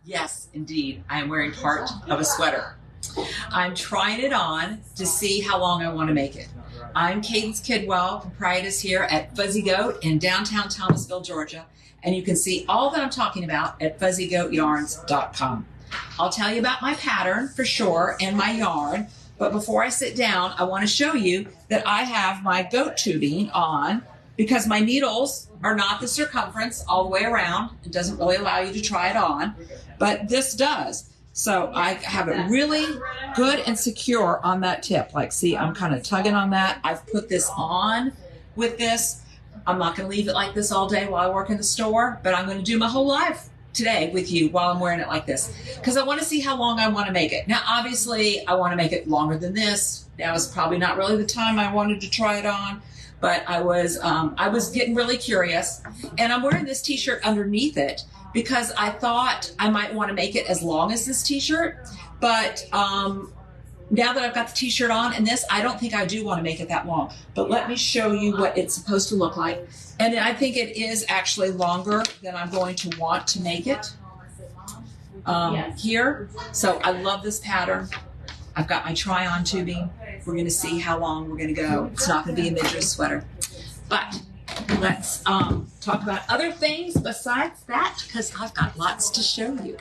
Yes, indeed. I am wearing part of a sweater. I'm trying it on to see how long I want to make it. I'm Cadence Kidwell, proprietress here at Fuzzy Goat in downtown Thomasville, Georgia. And you can see all that I'm talking about at fuzzygoatyarns.com. I'll tell you about my pattern for sure and my yarn. But before I sit down, I want to show you that I have my goat tubing on because my needles are not the circumference all the way around. It doesn't really allow you to try it on, but this does. So I have it really good and secure on that tip. Like, see, I'm kind of tugging on that. I've put this on with this. I'm not going to leave it like this all day while I work in the store, but I'm going to do my whole life today with you while I'm wearing it like this because I want to see how long I want to make it. Now, obviously, I want to make it longer than this. Now is probably not really the time I wanted to try it on, but I was getting really curious, and I'm wearing this t-shirt underneath it because I thought I might want to make it as long as this t-shirt, but now that I've got the t-shirt on and this, I don't think I do want to make it that long. But let me show you what it's supposed to look like. And I think it is actually longer than I'm going to want to make it here. So I love this pattern. I've got my try-on tubing. We're going to see how long we're going to go. It's not going to be a midriff sweater. But let's talk about other things besides that because I've got lots to show you.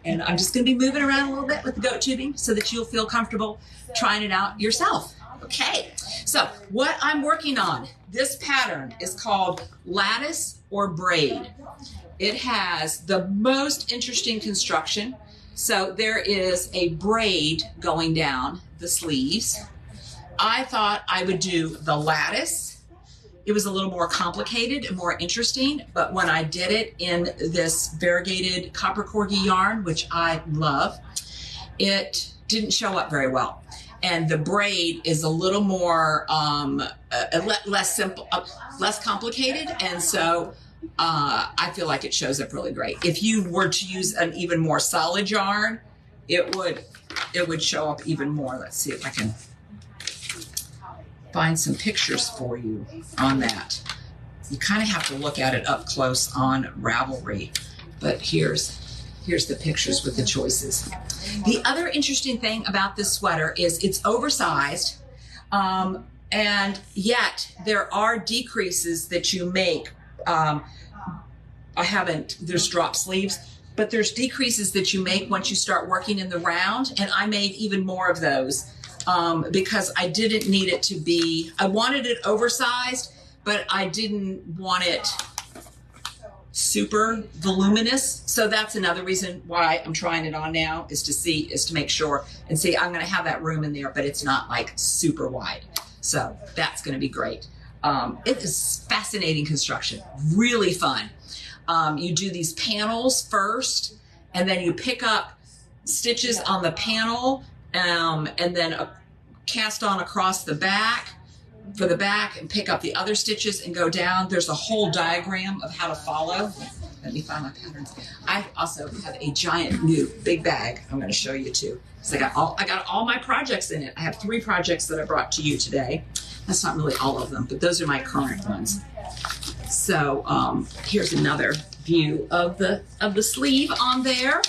And I'm just going to be moving around a little bit with the goat tubing so that you'll feel comfortable trying it out yourself. Okay, so what I'm working on, this pattern is called Lattice or Braid. It has the most interesting construction. So there is a braid going down the sleeves. I thought I would do the lattice. It was a little more complicated and more interesting, but when I did it in this variegated copper corgi yarn, which I love, it didn't show up very well. And the braid is a little more, less simple, less complicated, and so I feel like it shows up really great. If you were to use an even more solid yarn, it would show up even more. Let's see if I can find some pictures for you on that. You kind of have to look at it up close on Ravelry, but here's the pictures with the choices. The other interesting thing about this sweater is it's oversized, and yet there are decreases that you make. There's drop sleeves, but there's decreases that you make once you start working in the round, and I made even more of those because I didn't need it to be, I wanted it oversized, but I didn't want it super voluminous. So that's another reason why I'm trying it on now is to make sure and see I'm going to have that room in there, but it's not like super wide. So that's going to be great. It is fascinating construction, really fun. You do these panels first, and then you pick up stitches on the panel, and then cast on across the back for the back and pick up the other stitches and go down. There's a whole diagram of how to follow. Let me find my patterns. I also have a giant new big bag I'm going to show you too. So I got all my projects in it. I have 3 projects that I brought to you today. That's not really all of them, but those are my current ones. So here's another view of the sleeve on there.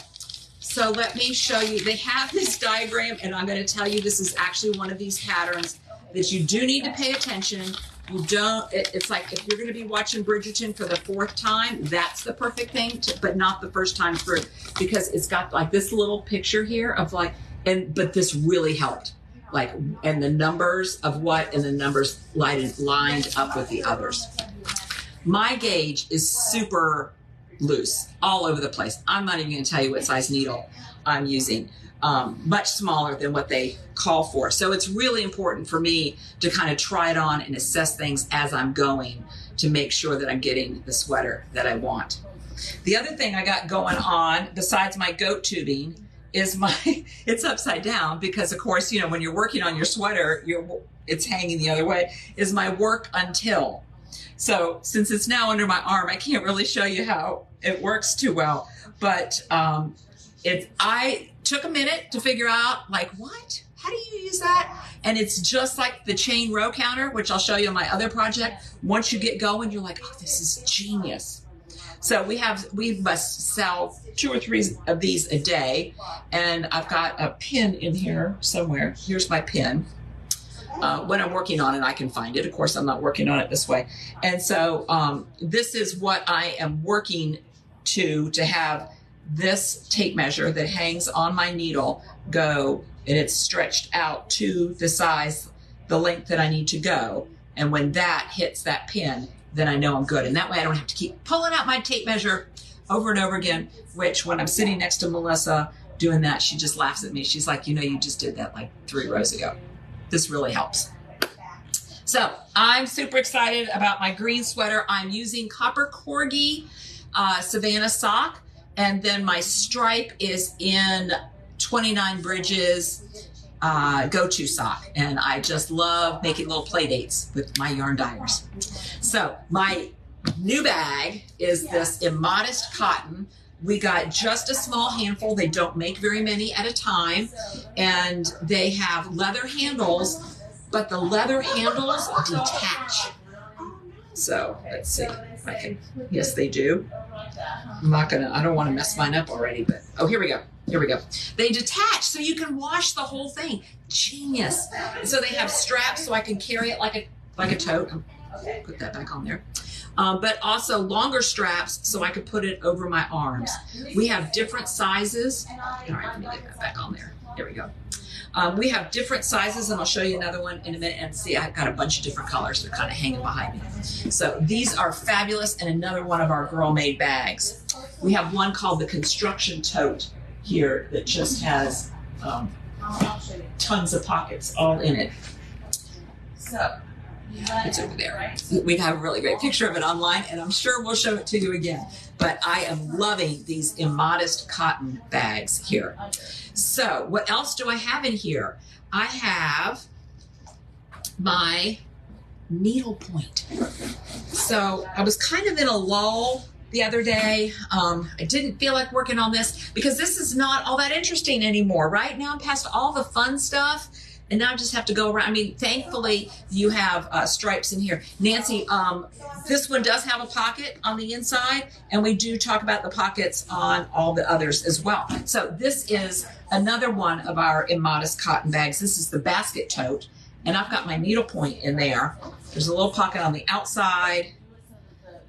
So let me show you. They have this diagram, and I'm going to tell you this is actually one of these patterns that you do need to pay attention. You don't, it's like if you're going to be watching Bridgerton for the 4th time, that's the perfect thing, but not the first time through, because it's got like this little picture here of like, but this really helped. Like, and the numbers of what, and the numbers lined up with the others. My gauge is super loose, all over the place. I'm not even going to tell you what size needle I'm using. Much smaller than what they call for. So it's really important for me to kind of try it on and assess things as I'm going to make sure that I'm getting the sweater that I want. The other thing I got going on besides my goat tubing is it's upside down because of course, you know, when you're working on your sweater, it's hanging the other way, is my work until. So since it's now under my arm, I can't really show you how it works too well, but I took a minute to figure out, like, what? How do you use that? And it's just like the chain row counter, which I'll show you on my other project. Once you get going, you're like, oh, this is genius. So we must sell 2 or 3 of these a day. And I've got a pin in here somewhere. Here's my pin. When I'm working on it, I can find it. Of course, I'm not working on it this way. And so this is what I am working to have this tape measure that hangs on my needle go, and it's stretched out to the size, the length that I need to go. And when that hits that pin, then I know I'm good. And that way I don't have to keep pulling out my tape measure over and over again, which when I'm sitting next to Melissa doing that, she just laughs at me. She's like, you know, you just did that like 3 rows ago. This really helps. So I'm super excited about my green sweater. I'm using Copper Corgi Savannah sock. And then my stripe is in 29 Bridges go-to sock. And I just love making little play dates with my yarn dyers. So my new bag is this Immodest cotton. We got just a small handful. They don't make very many at a time. And they have leather handles, but the leather handles detach. So let's see if I can, yes, they do. I don't want to mess mine up already, but, oh, here we go. Here we go. They detach so you can wash the whole thing. Genius. So they have straps so I can carry it like a tote. Put that back on there. But also longer straps so I could put it over my arms. We have different sizes. All right, let me get that back on there. There we go. We have different sizes, and I'll show you another one in a minute. And see, I've got a bunch of different colors. They're kind of hanging behind me. So these are fabulous, and another one of our girl-made bags. We have one called the Construction Tote here that just has tons of pockets all in it. So it's over there. We have a really great picture of it online, and I'm sure we'll show it to you again. But I am loving these Immodest cotton bags here. So what else do I have in here? I have my needlepoint. So I was kind of in a lull the other day. I didn't feel like working on this because this is not all that interesting anymore. Right now I'm past all the fun stuff. And now I just have to go around. I mean, thankfully, you have stripes in here. Nancy, this one does have a pocket on the inside, and we do talk about the pockets on all the others as well. So this is another one of our Immodest cotton bags. This is the basket tote, and I've got my needlepoint in there. There's a little pocket on the outside,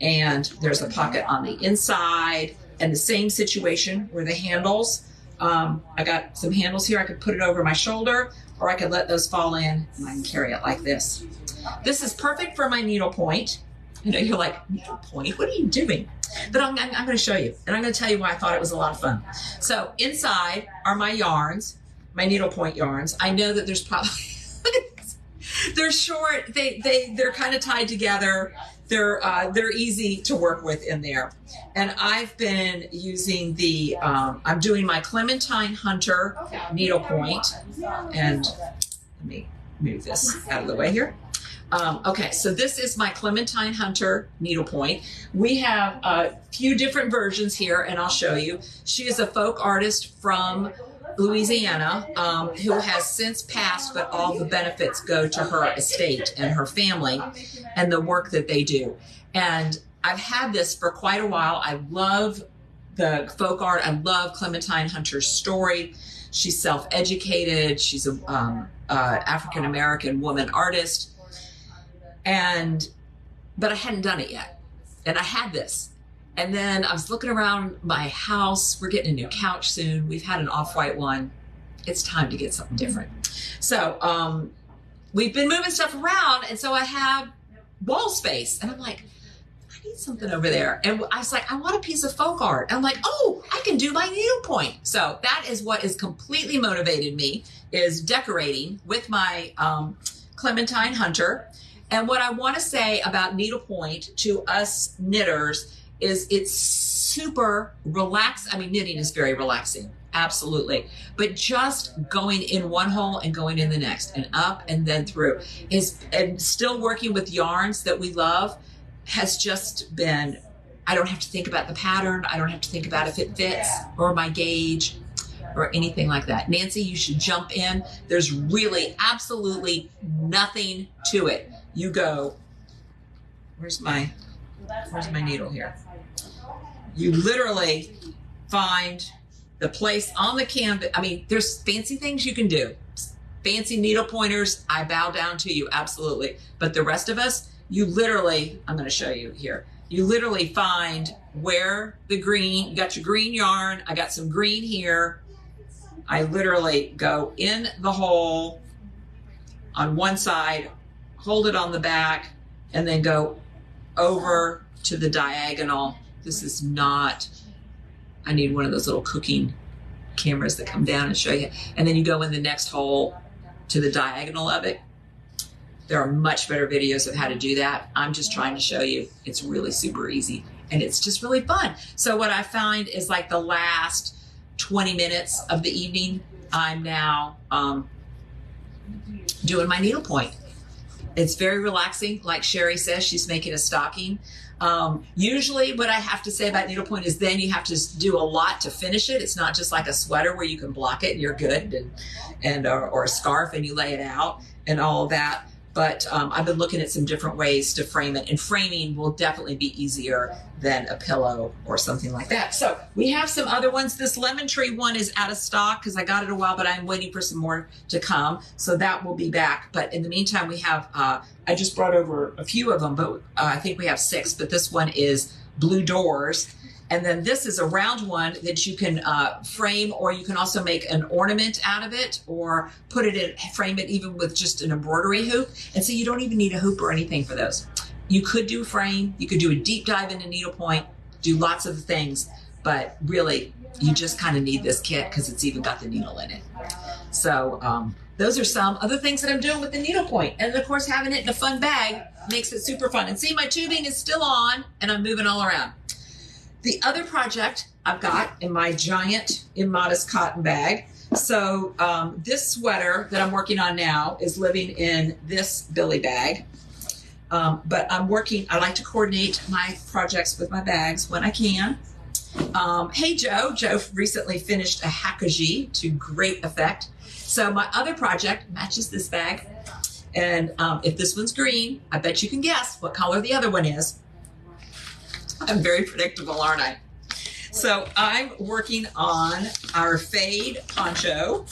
and there's a pocket on the inside, and the same situation where the handles. I got some handles here. I could put it over my shoulder, or I could let those fall in and I can carry it like this. This is perfect for my needlepoint. You know, you're like, needlepoint, what are you doing? But I'm going to show you, and I'm going to tell you why I thought it was a lot of fun. So inside are my yarns, my needlepoint yarns. I know that there's probably, they're short, they're kind of tied together. They're easy to work with in there. And I've been using the, I'm doing my Clementine Hunter needlepoint. And let me move this out of the way here. Okay, so this is my Clementine Hunter needlepoint. We have a few different versions here, and I'll show you. She is a folk artist from Louisiana, who has since passed, but all the benefits go to her estate and her family and the work that they do. And I've had this for quite a while. I love the folk art. I love Clementine Hunter's story. She's self-educated. She's a African-American woman artist. But I hadn't done it yet. And I had this. And then I was looking around my house. We're getting a new couch soon. We've had an off-white one. It's time to get something different. So we've been moving stuff around, and so I have wall space. And I'm like, I need something over there. And I was like, I want a piece of folk art. And I'm like, oh, I can do my needlepoint. So that is what has completely motivated me, is decorating with my Clementine Hunter. And what I want to say about needlepoint to us knitters is it's super relaxed. I mean, knitting is very relaxing, absolutely. But just going in one hole and going in the next and up and then through and still working with yarns that we love has just been, I don't have to think about the pattern. I don't have to think about if it fits or my gauge or anything like that. Nancy, you should jump in. There's really absolutely nothing to it. You go, where's my needle here? You literally find the place on the canvas. I mean, there's fancy things you can do. Fancy needle pointers, I bow down to you, absolutely. But the rest of us, you literally, I'm gonna show you here. You literally find where the green, you got your green yarn, I got some green here. I literally go in the hole on one side, hold it on the back, and then go over to the diagonal. This is not, I need one of those little cooking cameras that come down and show you. And then you go in the next hole to the diagonal of it. There are much better videos of how to do that. I'm just trying to show you. It's really super easy and it's just really fun. So what I find is like the last 20 minutes of the evening, I'm now doing my needlepoint. It's very relaxing. Like Sherry says, she's making a stocking. Usually what I have to say about needlepoint is then you have to do a lot to finish it. It's not just like a sweater where you can block it and you're good, or a scarf and you lay it out and all of that. But I've been looking at some different ways to frame it, and framing will definitely be easier than a pillow or something like that. So we have some other ones. This lemon tree one is out of stock because I got it a while, but I'm waiting for some more to come. So that will be back. But in the meantime, we have, I just brought over a few of them, but I think we have 6, but this one is blue doors. And then this is a round one that you can frame, or you can also make an ornament out of it, or put it in, frame it even with just an embroidery hoop. And so you don't even need a hoop or anything for those. You could do a frame, you could do a deep dive into needlepoint, do lots of things, but really you just kind of need this kit because it's even got the needle in it. So those are some other things that I'm doing with the needlepoint. And of course, having it in a fun bag makes it super fun. And see, my tubing is still on and I'm moving all around. The other project I've got in my giant Immodest cotton bag. So this sweater that I'm working on now is living in this Billie bag. But I like to coordinate my projects with my bags when I can. Hey, Joe. Joe recently finished a Hackajee to great effect. So my other project matches this bag. And if this one's green, I bet you can guess what color the other one is. I'm very predictable, aren't I? So I'm working on our fade poncho.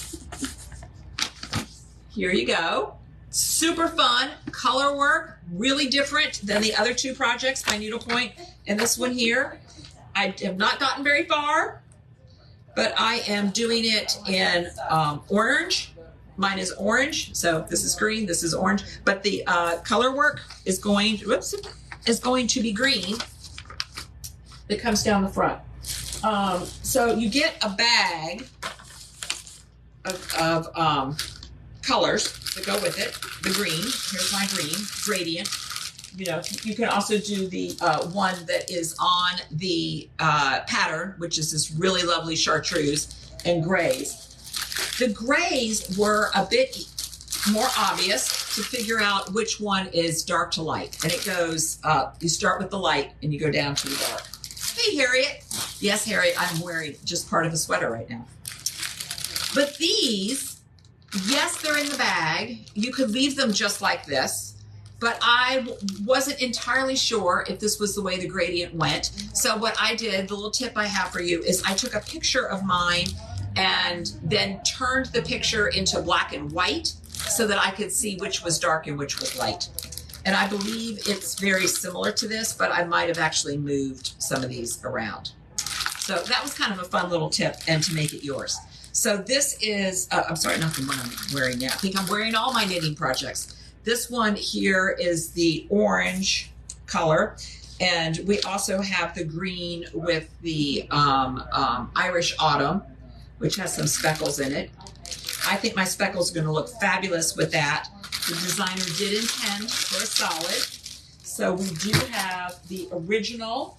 Here you go. Super fun, color work, really different than the other 2 projects by Needlepoint. And this one here, I have not gotten very far, but I am doing it in orange. Mine is orange, so this is green, this is orange. But the color work is going to be green. That comes down the front. So you get a bag of colors that go with it. The green, here's my green, gradient. You know, you can also do the one that is on the pattern, which is this really lovely chartreuse and grays. The grays were a bit more obvious to figure out which one is dark to light. And it goes, you start with the light and you go down to the dark. Hey, Harriet. Yes, Harriet, I'm wearing just part of a sweater right now. But these, yes, they're in the bag. You could leave them just like this, but I wasn't entirely sure if this was the way the gradient went. So what I did, the little tip I have for you, is I took a picture of mine and then turned the picture into black and white so that I could see which was dark and which was light. And I believe it's very similar to this, but I might have actually moved some of these around. So that was kind of a fun little tip, and to make it yours. So this is, I'm sorry, not the one I'm wearing now. I think I'm wearing all my knitting projects. This one here is the orange color. And we also have the green with the Irish Autumn, which has some speckles in it. I think my speckles are going to look fabulous with that. The designer did intend for a solid. So we do have the original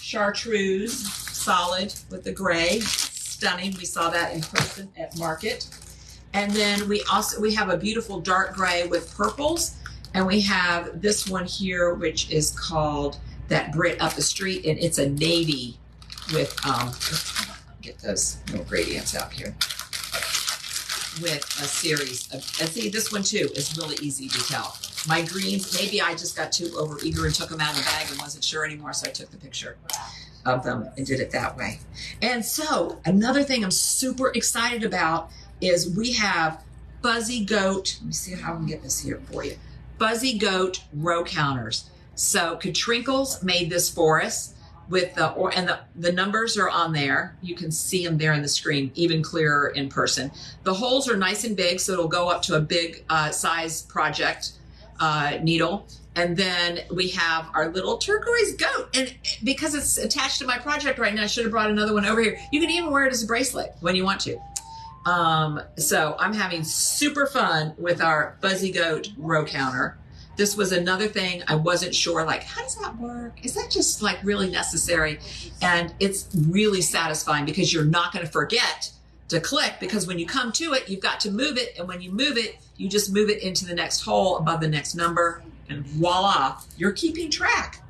chartreuse solid with the gray. Stunning. We saw that in person at Market. And then we have a beautiful dark gray with purples. And we have this one here, which is called that Brit Up the Street, and it's a navy with, get those little gradients out here, with a series of, and see, this one too is really easy to tell. my greens, maybe I just got too over eager and took them out of the bag and wasn't sure anymore. So I took the picture of them and did it that way. And so another thing I'm super excited about is we have Fuzzy Goat. Let me see how I can get this here for you. Fuzzy Goat row counters. So Katrinkles made this for us with the numbers are on there. You can see them there on the screen, even clearer in person. The holes are nice and big, so it'll go up to a big size project needle. And then we have our little turquoise goat. And because it's attached to my project right now, I should have brought another one over here. You can even wear it as a bracelet when you want to. So I'm having super fun with our Fuzzy Goat row counter. This was another thing I wasn't sure, like, how does that work? Is that just like really necessary? And it's really satisfying because you're not going to forget to click, because when you come to it, you've got to move it. And when you move it, you just move it into the next hole above the next number, and voila, you're keeping track.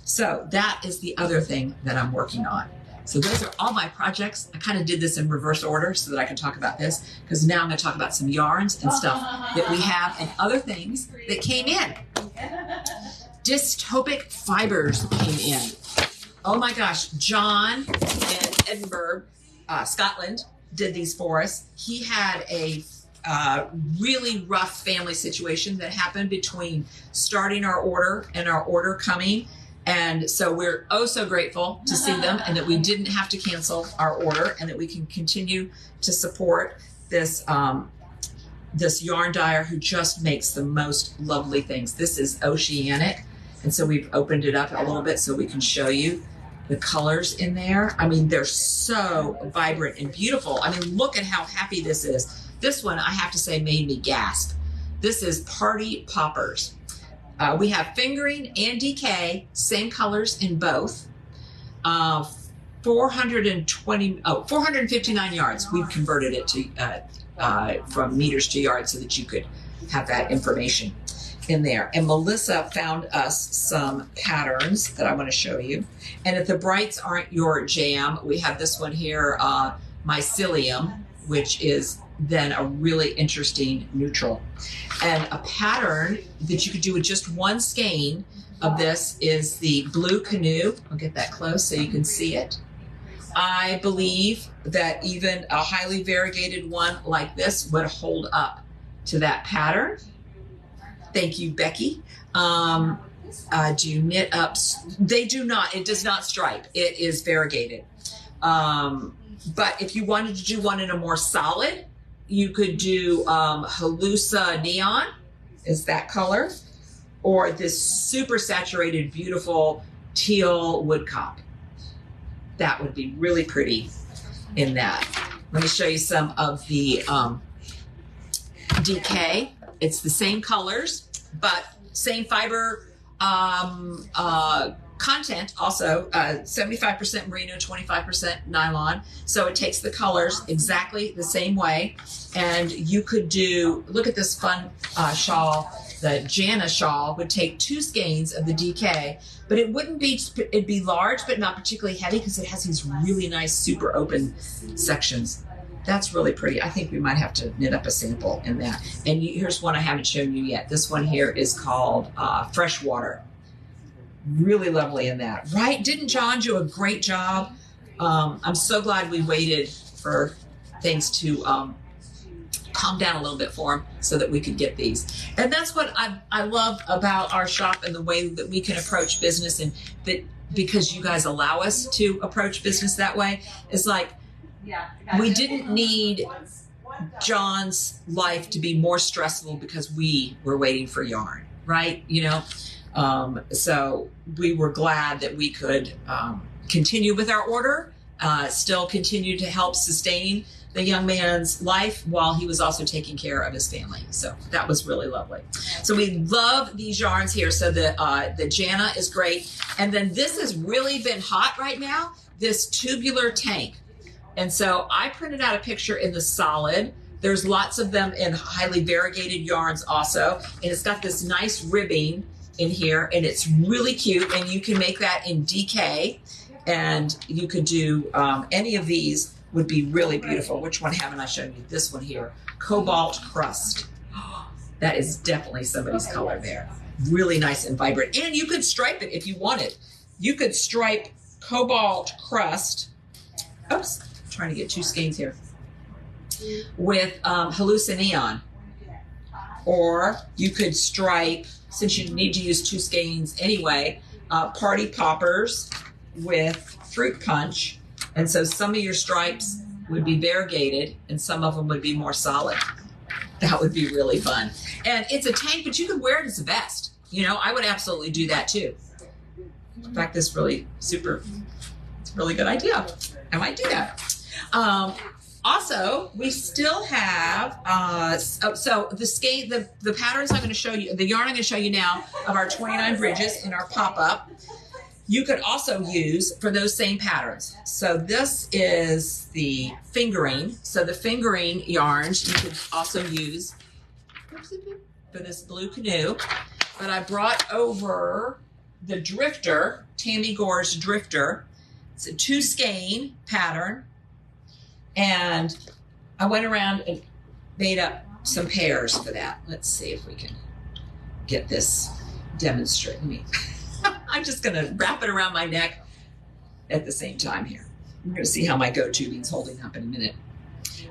So that is the other thing that I'm working on. So those are all my projects. I kind of did this in reverse order so that I can talk about this, because now I'm going to talk about some yarns and stuff that we have and other things that came in. Dystopic Fibres came in. Oh my gosh, John in Edinburgh, Scotland, did these for us. He had a really rough family situation that happened between starting our order and our order coming. And so we're oh so grateful to see them, and that we didn't have to cancel our order, and that we can continue to support this this yarn dyer who just makes the most lovely things. This is Oceanic, and so we've opened it up a little bit so we can show you the colors in there. I mean, they're so vibrant and beautiful. I mean, look at how happy this is. This one, I have to say, made me gasp. This is Party Poppers. We have fingering and DK, same colors in both. 459 yards. We've converted it to from meters to yards so that you could have that information in there. And Melissa found us some patterns that I want to show you. And if the brights aren't your jam, we have this one here, Mycelium, which is then a really interesting neutral. And a pattern that you could do with just one skein of this is the Blue Canoe. I'll get that close so you can see it. I believe that even a highly variegated one like this would hold up to that pattern. Thank you, Becky. Do you knit ups? They do not. It does not stripe. It is variegated. But if you wanted to do one in a more solid, you could do Halusa Neon, is that color, or this super saturated, beautiful teal woodcop. That would be really pretty in that. Let me show you some of the DK. It's the same colors, but same fiber content also, 75% merino, 25% nylon. So it takes the colors exactly the same way. And you could do, look at this fun shawl. The Jana shawl would take 2 skeins of the DK, but it wouldn't be, it'd be large, but not particularly heavy because it has these really nice, super open sections. That's really pretty. I think we might have to knit up a sample in that. And here's one I haven't shown you yet. This one here is called Freshwater. Really lovely in that, right? Didn't John do a great job? I'm so glad we waited for things to calm down a little bit for him so that we could get these. And that's what I love about our shop and the way that we can approach business, and that because you guys allow us to approach business that way, is like, we didn't need John's life to be more stressful because we were waiting for yarn, right? You know, so we were glad that we could continue with our order, still continue to help sustain the young man's life while he was also taking care of his family. So that was really lovely. So we love these yarns here. So the Jana is great. And then this has really been hot right now, this tubular tank. And so I printed out a picture in the solid. There's lots of them in highly variegated yarns also. And it's got this nice ribbing in here, and it's really cute. And you can make that in DK, and you could do any of these would be really beautiful. Which one haven't I shown you? This one here, Cobalt Crust. That is definitely somebody's color there. Really nice and vibrant. And you could stripe it if you wanted. You could stripe Cobalt Crust. Oops, I'm trying to get two skeins here. With Hallucineon. Or you could stripe, since you need to use two skeins anyway, Party Poppers with Fruit Punch. And so some of your stripes would be variegated and some of them would be more solid. That would be really fun. And it's a tank, but you could wear it as a vest. You know, I would absolutely do that too. In fact, this really it's a really good idea. I might do that. Also, we still have, so the patterns I'm going to show you, the yarn I'm going to show you now of our 29 bridges in our pop-up, you could also use for those same patterns. So this is the fingering. So the fingering yarns you could also use for this blue canoe. But I brought over the Drifter, Tammy Gore's Drifter. It's a 2 skein pattern. And I went around and made up some pairs for that. Let's see if we can get this demonstrated. I'm just going to wrap it around my neck at the same time here. We're going to see how my go-tubing's holding up in a minute.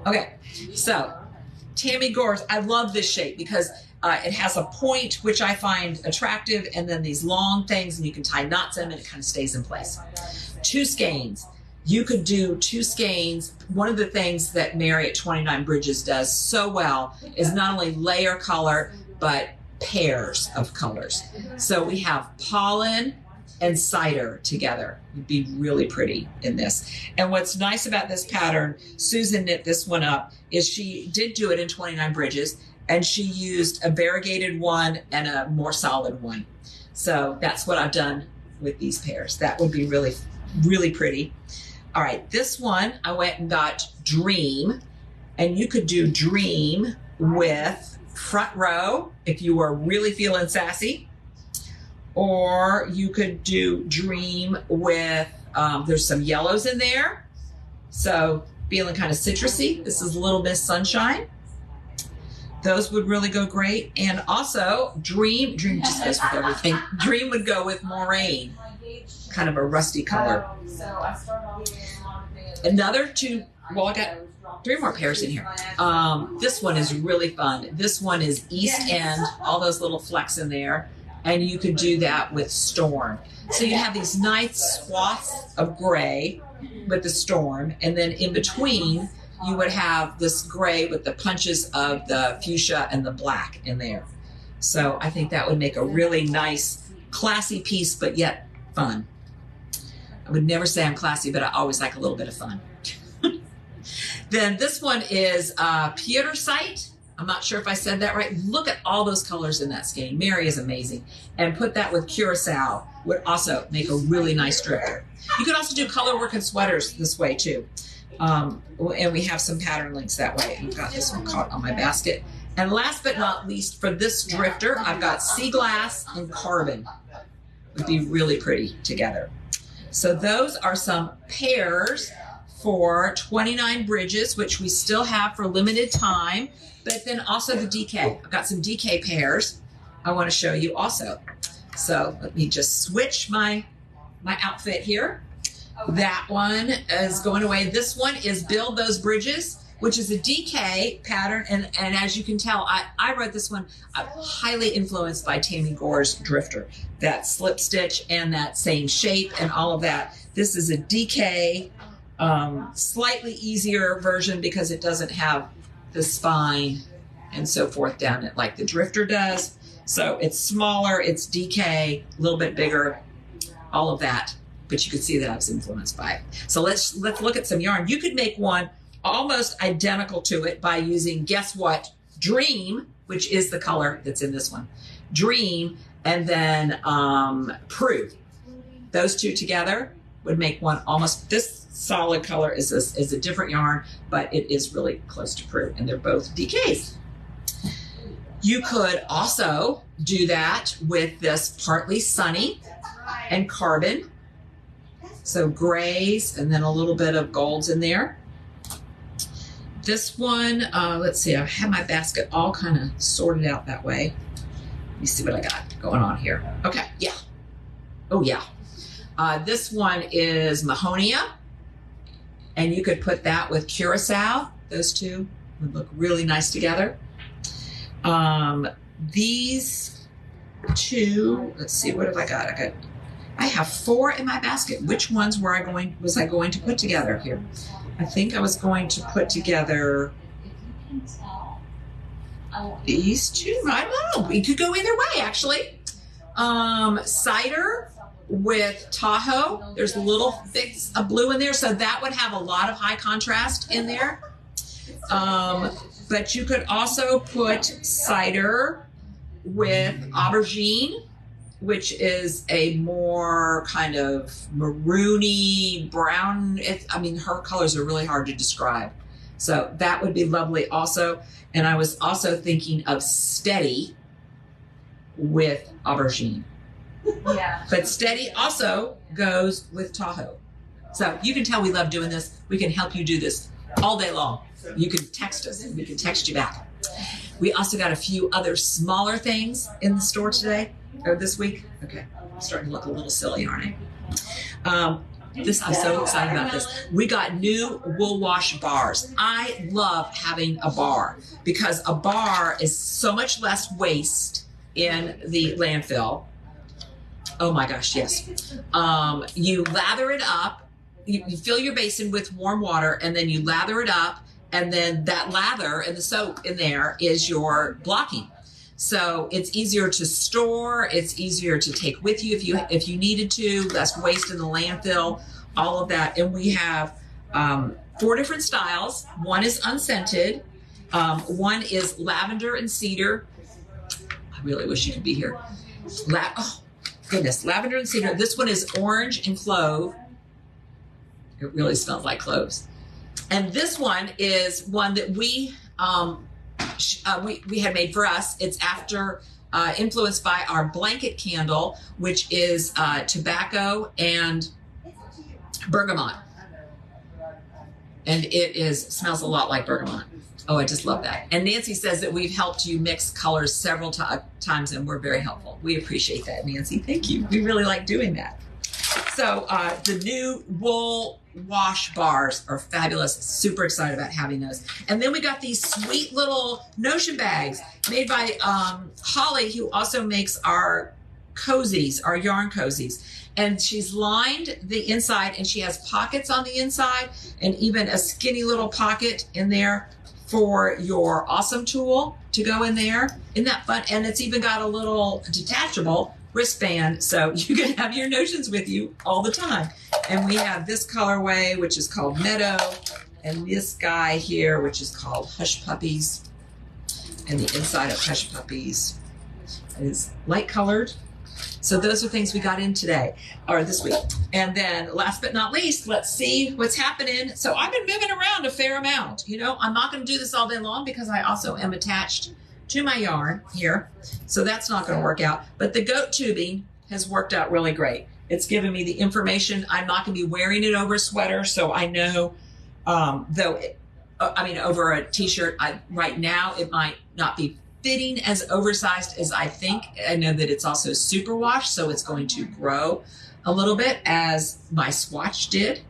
Okay, so Tammy Gore's, I love this shape because it has a point, which I find attractive, and then these long things, and you can tie knots in them, and it kind of stays in place. 2 skeins. You could do 2 skeins. One of the things that Mary at 29 Bridges does so well is not only layer color, but pairs of colors. So we have pollen and cider together. It'd be really pretty in this. And what's nice about this pattern, Susan knit this one up, is she did do it in 29 Bridges, and she used a variegated one and a more solid one. So that's what I've done with these pairs. That would be really, really pretty. All right, this one, I went and got Dream, and you could do Dream with Front Row if you were really feeling sassy, or you could do Dream with, there's some yellows in there, so feeling kind of citrusy. This is Little Miss Sunshine. Those would really go great. And also Dream just goes with everything. Dream would go with Moraine, kind of a rusty color. Another 2, well, I got 3 more pairs in here. This one is really fun. This one is East End, all those little flecks in there. And you could do that with Storm. So you have these nice swaths of gray with the Storm. And then in between, you would have this gray with the punches of the fuchsia and the black in there. So I think that would make a really nice, classy piece, but yet fun. I would never say I'm classy, but I always like a little bit of fun. Then this one is Pewtersite. I'm not sure if I said that right. Look at all those colors in that skein. Mary is amazing. And put that with Curacao would also make a really nice drifter. You could also do color work and sweaters this way too. And we have some pattern links that way. I've got this one caught on my basket. And last but not least, for this drifter, I've got Sea Glass and Carbon. Would be really pretty together. So those are some pairs for 29 Bridges, which we still have for limited time, but then also the DK. I've got some DK pairs I want to show you also. So let me just switch my outfit here. That one is going away. This one is Build Those Bridges, which is a DK pattern. And as you can tell, I wrote this one highly influenced by Tammy Gore's Drifter. That slip stitch and that same shape and all of that. This is a DK, slightly easier version because it doesn't have the spine and so forth down it like the Drifter does. So it's smaller, it's DK, a little bit bigger, all of that. But you could see that I was influenced by it. So let's look at some yarn. You could make one almost identical to it by using, guess what? Dream, which is the color that's in this one. Dream, and then Prue. Those two together would make one almost, this solid color is a different yarn, but it is really close to Prue, and they're both DKs. You could also do that with this Partly Sunny and Carbon. So grays and then a little bit of golds in there. This one, let's see, I have my basket all kind of sorted out that way. Let me see what I got going on here. Okay, yeah. Oh, yeah. This one is Mahonia, and you could put that with Curacao. Those two would look really nice together. These two, let's see, what have I got? I have 4 in my basket. Which ones was I going to put together here? I think I was going to put together these two. I don't know. We could go either way, actually. Cider with Tahoe. There's little bits of blue in there, so that would have a lot of high contrast in there. But you could also put cider with aubergine, which is a more kind of maroony brown. I mean, her colors are really hard to describe. So that would be lovely also. And I was also thinking of Steady with aubergine. Yeah. But Steady also goes with Tahoe. So you can tell we love doing this. We can help you do this all day long. You can text us and we can text you back. We also got a few other smaller things in the store today, or this week. Okay, I'm starting to look a little silly, aren't I? I'm so excited about this. We got new wool wash bars. I love having a bar because a bar is so much less waste in the landfill. Oh my gosh, yes. You lather it up. You fill your basin with warm water, and then you lather it up, and then that lather and the soap in there is your blocking. So it's easier to store, it's easier to take with you if you needed to, less waste in the landfill, all of that. And we have 4 different styles. One is unscented, one is lavender and cedar. I really wish you could be here. Oh goodness, lavender and cedar. This one is orange and clove. It really smells like cloves. And this one is one that we had made for us. It's influenced by our blanket candle, which is tobacco and bergamot. And it smells a lot like bergamot. Oh, I just love that. And Nancy says that we've helped you mix colors several times, and we're very helpful. We appreciate that, Nancy. Thank you. We really like doing that. So the new wool wash bars are fabulous. Super excited about having those. And then we got these sweet little Notion bags made by Holly, who also makes our cozies, our yarn cozies. And she's lined the inside, and she has pockets on the inside, and even a skinny little pocket in there for your awesome tool to go in there. Isn't that fun? And it's even got a little detachable wristband, so you can have your Notions with you all the time. And we have this colorway, which is called Meadow, and this guy here, which is called Hush Puppies. And the inside of Hush Puppies is light colored. So those are things we got in today, or this week. And then last but not least, let's see what's happening. So I've been moving around a fair amount. You know, I'm not going to do this all day long because I also am attached to my yarn here. So that's not going to work out. But the goat tubing has worked out really great. It's given me the information. I'm not going to be wearing it over a sweater. So I know, over a t-shirt, right now it might not be fitting as oversized as I think. I know that it's also super wash, so it's going to grow a little bit as my swatch did.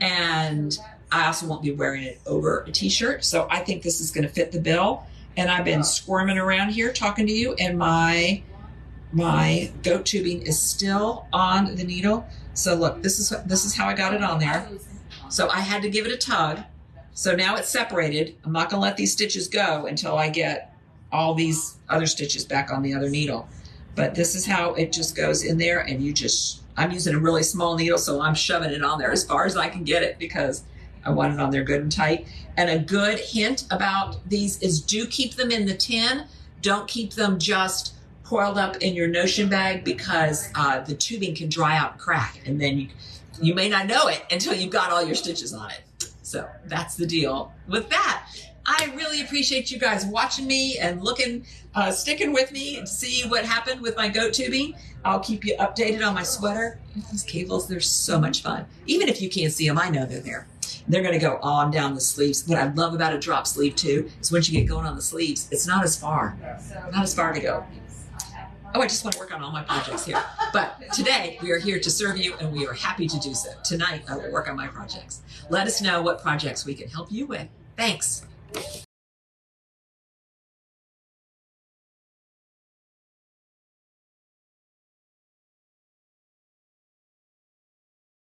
And I also won't be wearing it over a t-shirt. So I think this is going to fit the bill. And I've been squirming around here talking to you, and my goat tubing is still on the needle. So look, this is how I got it on there. So I had to give it a tug. So now it's separated. I'm not going to let these stitches go until I get all these other stitches back on the other needle. But this is how it just goes in there, and I'm using a really small needle, so I'm shoving it on there as far as I can get it because I want it on there good and tight. And a good hint about these is do keep them in the tin. Don't keep them just coiled up in your Notion bag because the tubing can dry out and crack, and then you may not know it until you've got all your stitches on it. So that's the deal with that. I really appreciate you guys watching me and sticking with me to see what happened with my goat tubing. I'll keep you updated on my sweater. These cables, they're so much fun. Even if you can't see them, I know they're there. They're going to go on down the sleeves. What I love about a drop sleeve too is once you get going on the sleeves, it's not as far to go. Oh, I just want to work on all my projects here. But today we are here to serve you, and we are happy to do so. Tonight I will work on my projects. Let us know what projects we can help you with. Thanks.